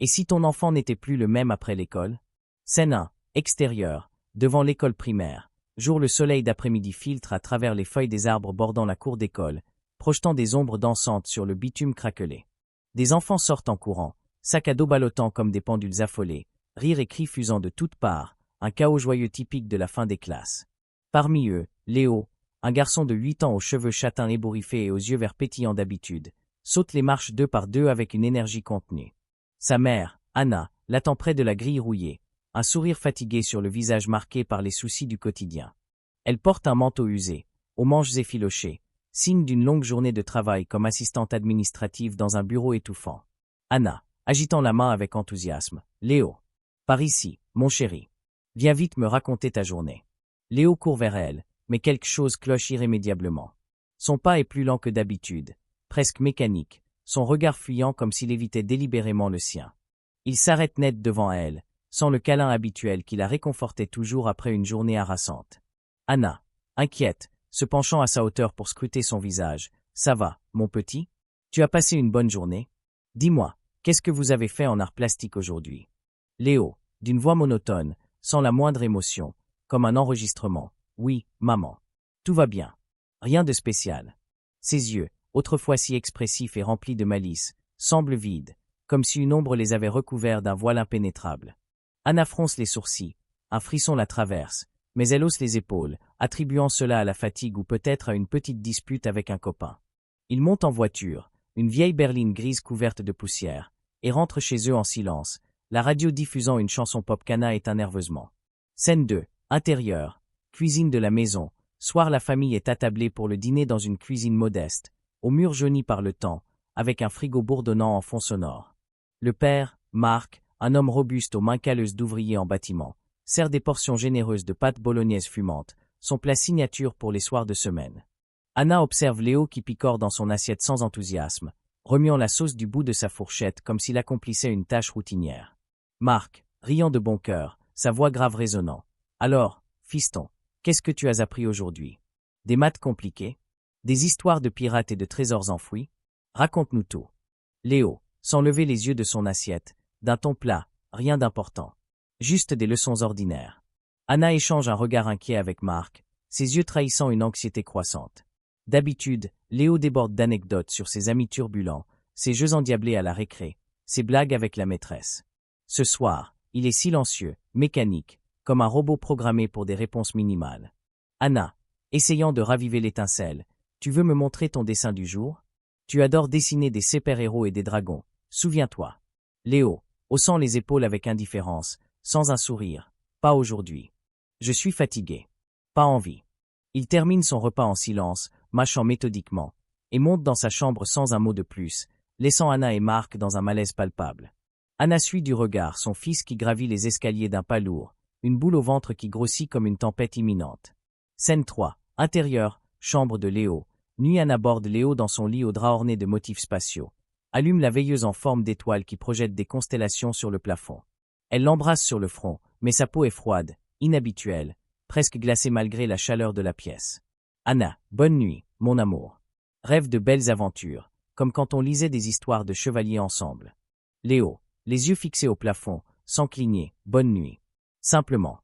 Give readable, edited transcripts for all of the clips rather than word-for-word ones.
Et si ton enfant n'était plus le même après l'école? Scène 1, extérieur, devant l'école primaire. Jour, le soleil d'après-midi filtre à travers les feuilles des arbres bordant la cour d'école, projetant des ombres dansantes sur le bitume craquelé. Des enfants sortent en courant, sacs à dos ballottant comme des pendules affolés, rires et cris fusant de toutes parts, un chaos joyeux typique de la fin des classes. Parmi eux, Léo, un garçon de 8 ans aux cheveux châtains ébouriffés et aux yeux verts pétillants d'habitude, saute les marches 2 par 2 avec une énergie contenue. Sa mère, Anna, l'attend près de la grille rouillée, un sourire fatigué sur le visage marqué par les soucis du quotidien. Elle porte un manteau usé, aux manches effilochées, signe d'une longue journée de travail comme assistante administrative dans un bureau étouffant. Anna, agitant la main avec enthousiasme. Léo. Par ici, mon chéri. Viens vite me raconter ta journée. Léo court vers elle, mais quelque chose cloche irrémédiablement. Son pas est plus lent que d'habitude, presque mécanique, son regard fuyant comme s'il évitait délibérément le sien. Il s'arrête net devant elle, sans le câlin habituel qui la réconfortait toujours après une journée harassante. Anna, inquiète, se penchant à sa hauteur pour scruter son visage. Ça va, mon petit? Tu as passé une bonne journée? Dis-moi, qu'est-ce que vous avez fait en art plastique aujourd'hui? Léo, d'une voix monotone, sans la moindre émotion, comme un enregistrement. Oui, maman. Tout va bien. Rien de spécial. Ses yeux, autrefois si expressifs et remplis de malice, semblent vides, comme si une ombre les avait recouverts d'un voile impénétrable. Anna fronce les sourcils, un frisson la traverse, mais elle hausse les épaules, attribuant cela à la fatigue ou peut-être à une petite dispute avec un copain. Ils montent en voiture, une vieille berline grise couverte de poussière, et rentrent chez eux en silence, la radio diffusant une chanson pop qu'Anna éteint nerveusement. Scène 2, intérieur, cuisine de la maison. Soir, la famille est attablée pour le dîner dans une cuisine modeste, aux murs jaunis par le temps, avec un frigo bourdonnant en fond sonore. Le père, Marc, un homme robuste aux mains calleuses d'ouvrier en bâtiment, sert des portions généreuses de pâtes bolognaises fumantes, son plat signature pour les soirs de semaine. Anna observe Léo qui picore dans son assiette sans enthousiasme, remuant la sauce du bout de sa fourchette comme s'il accomplissait une tâche routinière. Marc, riant de bon cœur, sa voix grave résonnant. Alors, fiston, qu'est-ce que tu as appris aujourd'hui? Des maths compliquées? Des histoires de pirates et de trésors enfouis? Raconte-nous tout. Léo, sans lever les yeux de son assiette, d'un ton plat, rien d'important. Juste des leçons ordinaires. Anna échange un regard inquiet avec Marc, ses yeux trahissant une anxiété croissante. D'habitude, Léo déborde d'anecdotes sur ses amis turbulents, ses jeux endiablés à la récré, ses blagues avec la maîtresse. Ce soir, il est silencieux, mécanique, comme un robot programmé pour des réponses minimales. Anna, essayant de raviver l'étincelle, tu veux me montrer ton dessin du jour? Tu adores dessiner des super-héros et des dragons, souviens-toi. Léo, haussant les épaules avec indifférence, sans un sourire. Pas aujourd'hui. Je suis fatigué. Pas envie. Il termine son repas en silence, mâchant méthodiquement, et monte dans sa chambre sans un mot de plus, laissant Anna et Marc dans un malaise palpable. Anna suit du regard son fils qui gravit les escaliers d'un pas lourd, une boule au ventre qui grossit comme une tempête imminente. Scène 3, intérieur, chambre de Léo. Nuit, Anna borde Léo dans son lit au drap orné de motifs spatiaux. Allume la veilleuse en forme d'étoile qui projette des constellations sur le plafond. Elle l'embrasse sur le front, mais sa peau est froide, inhabituelle, presque glacée malgré la chaleur de la pièce. Anna, bonne nuit, mon amour. Rêve de belles aventures, comme quand on lisait des histoires de chevaliers ensemble. Léo, les yeux fixés au plafond, sans cligner, bonne nuit. Simplement.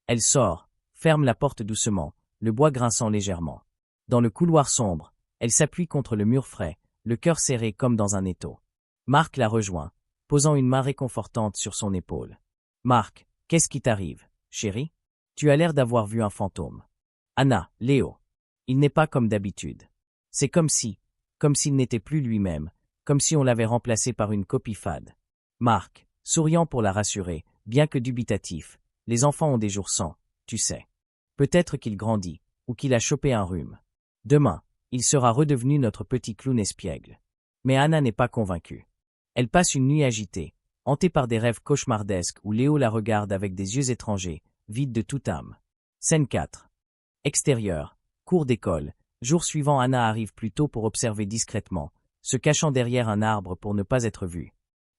Elle sort, ferme la porte doucement, le bois grinçant légèrement. Dans le couloir sombre, elle s'appuie contre le mur frais, le cœur serré comme dans un étau. Marc la rejoint, posant une main réconfortante sur son épaule. Marc, qu'est-ce qui t'arrive, chérie? Tu as l'air d'avoir vu un fantôme. Anna, Léo. Il n'est pas comme d'habitude. C'est comme s'il n'était plus lui-même, comme si on l'avait remplacé par une copie fade. Marc, souriant pour la rassurer, bien que dubitatif, les enfants ont des jours sans, tu sais. Peut-être qu'il grandit, ou qu'il a chopé un rhume. Demain, il sera redevenu notre petit clown espiègle. Mais Anna n'est pas convaincue. Elle passe une nuit agitée, hantée par des rêves cauchemardesques où Léo la regarde avec des yeux étrangers, vide de toute âme. Scène 4. Extérieur, cours d'école. Jour suivant, Anna arrive plus tôt pour observer discrètement, se cachant derrière un arbre pour ne pas être vue.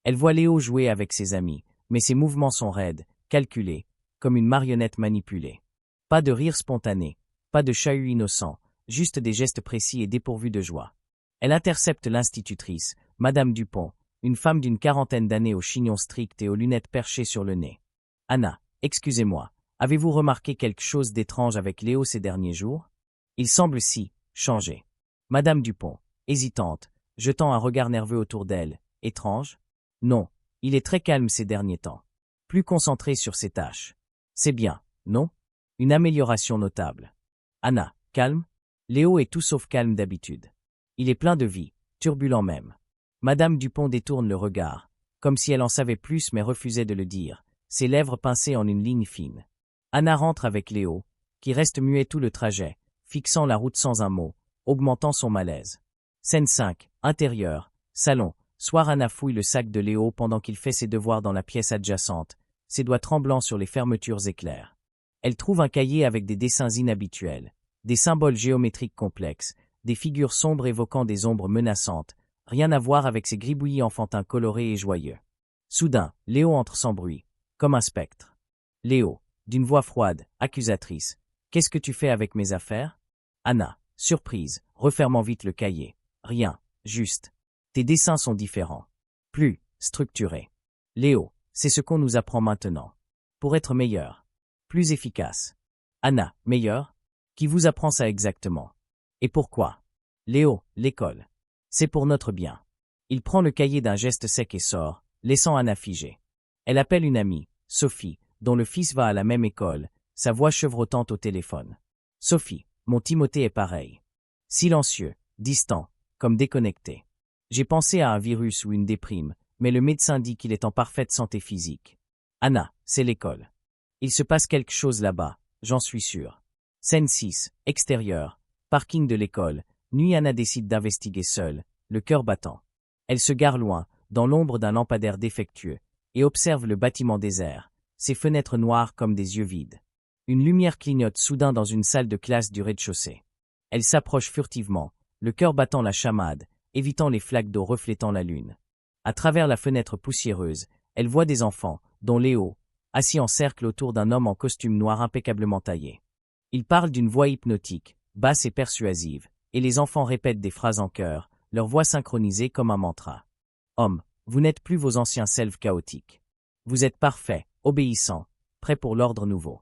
Elle voit Léo jouer avec ses amis, mais ses mouvements sont raides, calculés, comme une marionnette manipulée. Pas de rire spontané, pas de chahut innocent, juste des gestes précis et dépourvus de joie. Elle intercepte l'institutrice, Madame Dupont, Une femme d'une quarantaine d'années aux chignons stricts et aux lunettes perchées sur le nez. Anna, excusez-moi, avez-vous remarqué quelque chose d'étrange avec Léo ces derniers jours? Il semble si changé. Madame Dupont, hésitante, jetant un regard nerveux autour d'elle. Étrange? Non, il est très calme ces derniers temps. Plus concentré sur ses tâches. C'est bien, non? Une amélioration notable. Anna, calme? Léo est tout sauf calme d'habitude. Il est plein de vie, turbulent même. Madame Dupont détourne le regard, comme si elle en savait plus mais refusait de le dire, ses lèvres pincées en une ligne fine. Anna rentre avec Léo, qui reste muet tout le trajet, fixant la route sans un mot, augmentant son malaise. Scène 5, intérieur, salon. Soir, Anna fouille le sac de Léo pendant qu'il fait ses devoirs dans la pièce adjacente, ses doigts tremblants sur les fermetures éclairent. Elle trouve un cahier avec des dessins inhabituels, des symboles géométriques complexes, des figures sombres évoquant des ombres menaçantes, rien à voir avec ces gribouillis enfantins colorés et joyeux. Soudain, Léo entre sans bruit, comme un spectre. Léo, d'une voix froide, accusatrice. « Qu'est-ce que tu fais avec mes affaires ?» Anna, surprise, refermant vite le cahier. « Rien, juste. Tes dessins sont différents. Plus structurés. » Léo, c'est ce qu'on nous apprend maintenant. Pour être meilleur. Plus efficace. Anna, meilleur? Qui vous apprend ça exactement? Et pourquoi? Léo, l'école. C'est pour notre bien. Il prend le cahier d'un geste sec et sort, laissant Anna figée. Elle appelle une amie, Sophie, dont le fils va à la même école, sa voix chevrotante au téléphone. Sophie, mon Timothée est pareil. Silencieux, distant, comme déconnecté. J'ai pensé à un virus ou une déprime, mais le médecin dit qu'il est en parfaite santé physique. Anna, c'est l'école. Il se passe quelque chose là-bas, j'en suis sûr. Scène 6, extérieur, parking de l'école. Nuit, Anna décide d'investiguer seule, le cœur battant. Elle se gare loin, dans l'ombre d'un lampadaire défectueux, et observe le bâtiment désert, ses fenêtres noires comme des yeux vides. Une lumière clignote soudain dans une salle de classe du rez-de-chaussée. Elle s'approche furtivement, le cœur battant la chamade, évitant les flaques d'eau reflétant la lune. À travers la fenêtre poussiéreuse, elle voit des enfants, dont Léo, assis en cercle autour d'un homme en costume noir impeccablement taillé. Il parle d'une voix hypnotique, basse et persuasive, et les enfants répètent des phrases en chœur, leur voix synchronisée comme un mantra. Homme, vous n'êtes plus vos anciens selves chaotiques. Vous êtes parfait, obéissant, prêt pour l'ordre nouveau.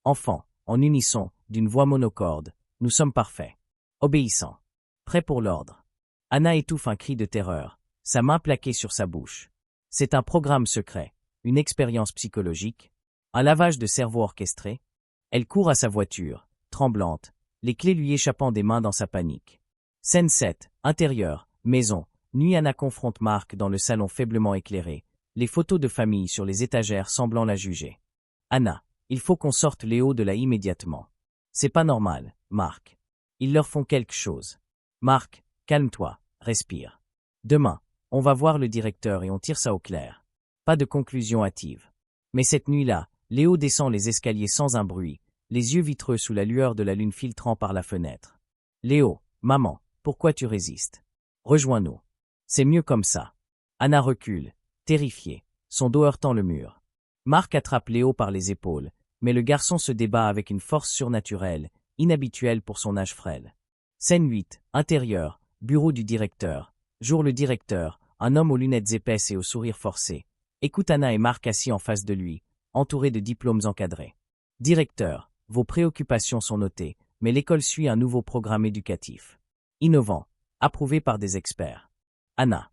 Enfant, en unisson, d'une voix monocorde, nous sommes parfaits. Obéissants. Prêt pour l'ordre. Anna étouffe un cri de terreur, sa main plaquée sur sa bouche. C'est un programme secret, une expérience psychologique, un lavage de cerveau orchestré. Elle court à sa voiture, tremblante, les clés lui échappant des mains dans sa panique. Scène 7, intérieur, maison. Nuit, Anna confronte Marc dans le salon faiblement éclairé, les photos de famille sur les étagères semblant la juger. Anna, il faut qu'on sorte Léo de là immédiatement. C'est pas normal, Marc. Ils leur font quelque chose. Marc, calme-toi, respire. Demain, on va voir le directeur et on tire ça au clair. Pas de conclusion hâtive. Mais cette nuit-là, Léo descend les escaliers sans un bruit, les yeux vitreux sous la lueur de la lune filtrant par la fenêtre. Léo, maman, pourquoi tu résistes? Rejoins-nous. C'est mieux comme ça. Anna recule, terrifiée, son dos heurtant le mur. Marc attrape Léo par les épaules, mais le garçon se débat avec une force surnaturelle, inhabituelle pour son âge frêle. Scène 8, intérieur, bureau du directeur. Jour, le directeur, un homme aux lunettes épaisses et au sourire forcé, écoute Anna et Marc assis en face de lui, entourés de diplômes encadrés. Directeur, vos préoccupations sont notées, mais l'école suit un nouveau programme éducatif. Innovant, approuvé par des experts. Anna.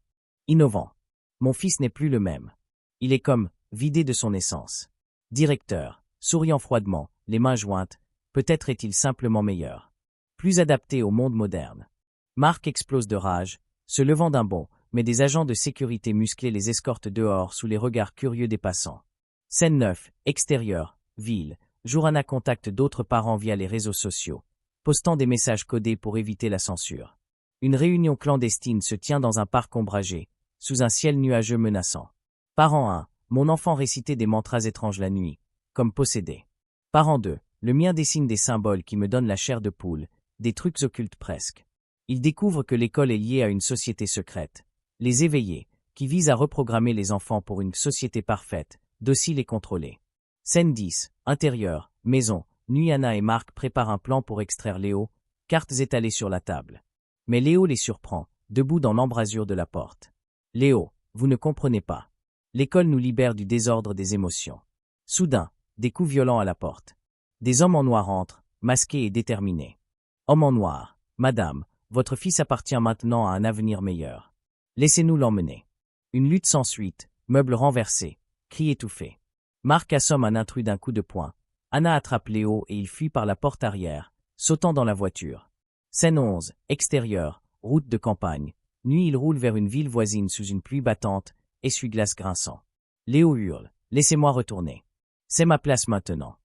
Innovant. Mon fils n'est plus le même. Il est comme, vidé de son essence. Directeur, souriant froidement, les mains jointes, peut-être est-il simplement meilleur. Plus adapté au monde moderne. Marc explose de rage, se levant d'un bond, mais des agents de sécurité musclés les escortent dehors sous les regards curieux des passants. Scène 9, extérieur, ville. Jour, Anna contacte d'autres parents via les réseaux sociaux, postant des messages codés pour éviter la censure. Une réunion clandestine se tient dans un parc ombragé, sous un ciel nuageux menaçant. Parent 1, mon enfant récitait des mantras étranges la nuit, comme possédé. Parent 2, le mien dessine des symboles qui me donnent la chair de poule, des trucs occultes presque. Il découvre que l'école est liée à une société secrète, les éveillés, qui vise à reprogrammer les enfants pour une société parfaite, docile et contrôlée. Scène 10, intérieur, maison. Nuit, Anna et Marc préparent un plan pour extraire Léo, cartes étalées sur la table. Mais Léo les surprend, debout dans l'embrasure de la porte. Léo, vous ne comprenez pas. L'école nous libère du désordre des émotions. Soudain, des coups violents à la porte. Des hommes en noir entrent, masqués et déterminés. Homme en noir, madame, votre fils appartient maintenant à un avenir meilleur. Laissez-nous l'emmener. Une lutte sans suite, meubles renversés, cris étouffés. Marc assomme un intrus d'un coup de poing. Anna attrape Léo et il fuit par la porte arrière, sautant dans la voiture. Scène 11, extérieur, route de campagne. Nuit, il roule vers une ville voisine sous une pluie battante, essuie-glace grinçant. Léo hurle, laissez-moi retourner. C'est ma place maintenant.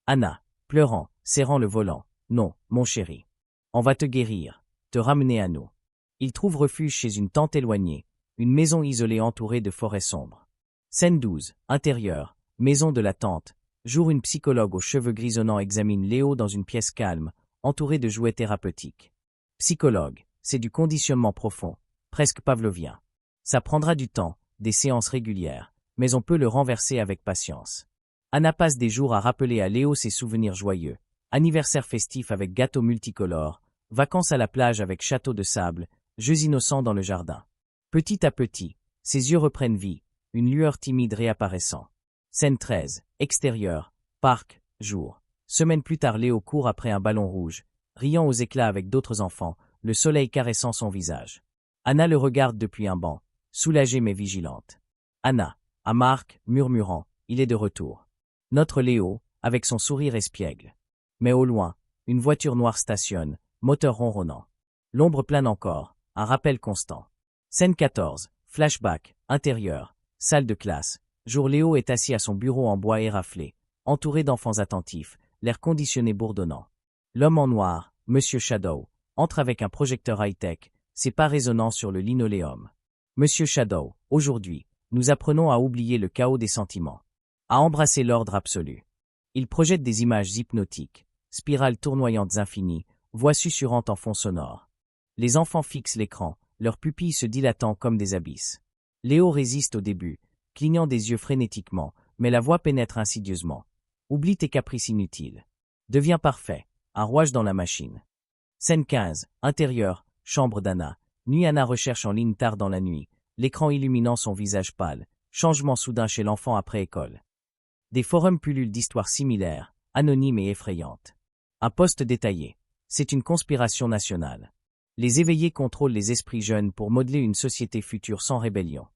Anna, pleurant, serrant le volant. Non, mon chéri. On va te guérir, te ramener à nous. Il trouve refuge chez une tante éloignée, une maison isolée entourée de forêts sombres. Scène 12, intérieur, maison de la tante. Jour, une psychologue aux cheveux grisonnants examine Léo dans une pièce calme, entourée de jouets thérapeutiques. Psychologue, c'est du conditionnement profond, presque pavlovien. Ça prendra du temps, des séances régulières, mais on peut le renverser avec patience. Anna passe des jours à rappeler à Léo ses souvenirs joyeux. Anniversaire festif avec gâteaux multicolores, vacances à la plage avec château de sable, jeux innocents dans le jardin. Petit à petit, ses yeux reprennent vie, une lueur timide réapparaissant. Scène 13, extérieur, parc, jour. Semaine plus tard, Léo court après un ballon rouge, riant aux éclats avec d'autres enfants, le soleil caressant son visage. Anna le regarde depuis un banc, soulagée mais vigilante. Anna, à Marc, murmurant, il est de retour. Notre Léo, avec son sourire espiègle. Mais au loin, une voiture noire stationne, moteur ronronnant. L'ombre plane encore, un rappel constant. Scène 14, flashback, intérieur, salle de classe. Jour, Léo est assis à son bureau en bois éraflé, entouré d'enfants attentifs, l'air conditionné bourdonnant. L'homme en noir, Monsieur Shadow, entre avec un projecteur high-tech, ses pas résonnant sur le linoléum. Monsieur Shadow, aujourd'hui, nous apprenons à oublier le chaos des sentiments, à embrasser l'ordre absolu. Il projette des images hypnotiques, spirales tournoyantes infinies, voix susurrantes en fond sonore. Les enfants fixent l'écran, leurs pupilles se dilatant comme des abysses. Léo résiste au début, clignant des yeux frénétiquement, mais la voix pénètre insidieusement. Oublie tes caprices inutiles. Deviens parfait, un rouage dans la machine. Scène 15, intérieur, chambre d'Anna. Nuit, Anna recherche en ligne tard dans la nuit, l'écran illuminant son visage pâle, changement soudain chez l'enfant après école. Des forums pullulent d'histoires similaires, anonymes et effrayantes. Un post détaillé. C'est une conspiration nationale. Les éveillés contrôlent les esprits jeunes pour modeler une société future sans rébellion.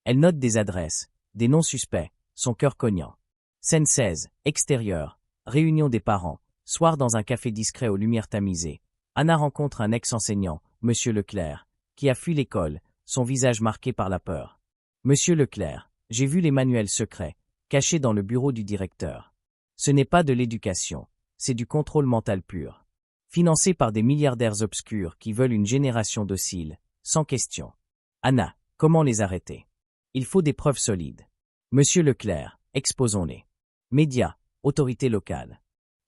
Elle note des adresses, des noms suspects, son cœur cognant. Scène 16, extérieur, réunion des parents, soir dans un café discret aux lumières tamisées. Anna rencontre un ex-enseignant, Monsieur Leclerc, qui a fui l'école, son visage marqué par la peur. Monsieur Leclerc, j'ai vu les manuels secrets, cachés dans le bureau du directeur. Ce n'est pas de l'éducation, c'est du contrôle mental pur. Financé par des milliardaires obscurs qui veulent une génération docile, sans question. Anna, comment les arrêter? Il faut des preuves solides. Monsieur Leclerc, exposons-les. Médias, autorités locales.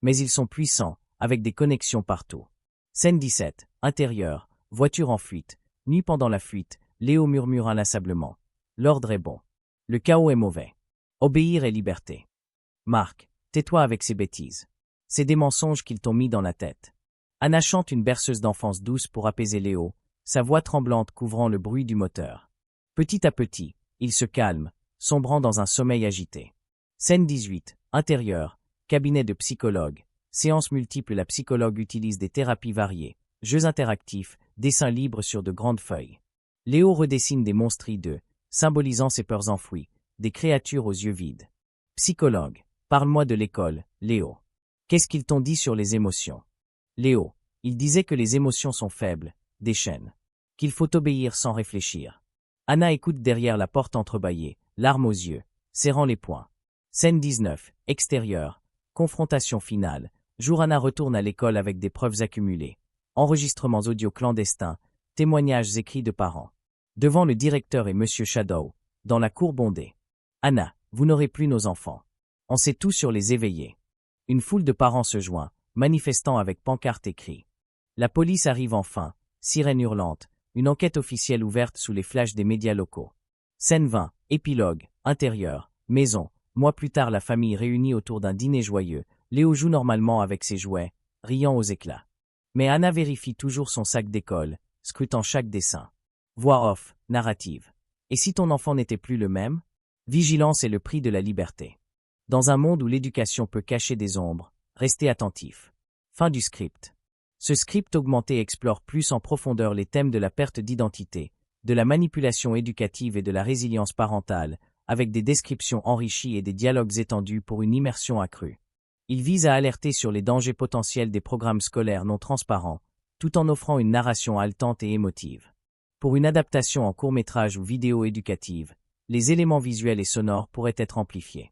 Mais ils sont puissants, avec des connexions partout. Scène 17, intérieur, voiture en fuite. Nuit, pendant la fuite, Léo murmure inlassablement. L'ordre est bon. Le chaos est mauvais. Obéir est liberté. Marc, tais-toi avec ces bêtises. C'est des mensonges qu'ils t'ont mis dans la tête. Anna chante une berceuse d'enfance douce pour apaiser Léo, sa voix tremblante couvrant le bruit du moteur. Petit à petit, il se calme, sombrant dans un sommeil agité. Scène 18, intérieur, cabinet de psychologue. Séances multiples, la psychologue utilise des thérapies variées, jeux interactifs, dessins libres sur de grandes feuilles. Léo redessine des monstres hideux, symbolisant ses peurs enfouies, des créatures aux yeux vides. Psychologue, parle-moi de l'école, Léo. Qu'est-ce qu'ils t'ont dit sur les émotions? Léo, il disait que les émotions sont faibles, des chaînes. Qu'il faut obéir sans réfléchir. Anna écoute derrière la porte entrebâillée, larmes aux yeux, serrant les poings. Scène 19, extérieur, confrontation finale. Jour, Anna retourne à l'école avec des preuves accumulées. Enregistrements audio clandestins, témoignages écrits de parents. Devant le directeur et Monsieur Shadow, dans la cour bondée. Anna, vous n'aurez plus nos enfants. On sait tout sur les éveillés. Une foule de parents se joint, manifestant avec pancartes et cris. La police arrive enfin, sirène hurlante, une enquête officielle ouverte sous les flashs des médias locaux. Scène 20, épilogue, intérieur, maison. Mois plus tard, la famille réunie autour d'un dîner joyeux. Léo joue normalement avec ses jouets, riant aux éclats. Mais Anna vérifie toujours son sac d'école, scrutant chaque dessin. Voix off, narrative. Et si ton enfant n'était plus le même? Vigilance est le prix de la liberté. Dans un monde où l'éducation peut cacher des ombres, restez attentif. Fin du script. Ce script augmenté explore plus en profondeur les thèmes de la perte d'identité, de la manipulation éducative et de la résilience parentale, avec des descriptions enrichies et des dialogues étendus pour une immersion accrue. Il vise à alerter sur les dangers potentiels des programmes scolaires non transparents, tout en offrant une narration haletante et émotive. Pour une adaptation en court-métrage ou vidéo éducative, les éléments visuels et sonores pourraient être amplifiés.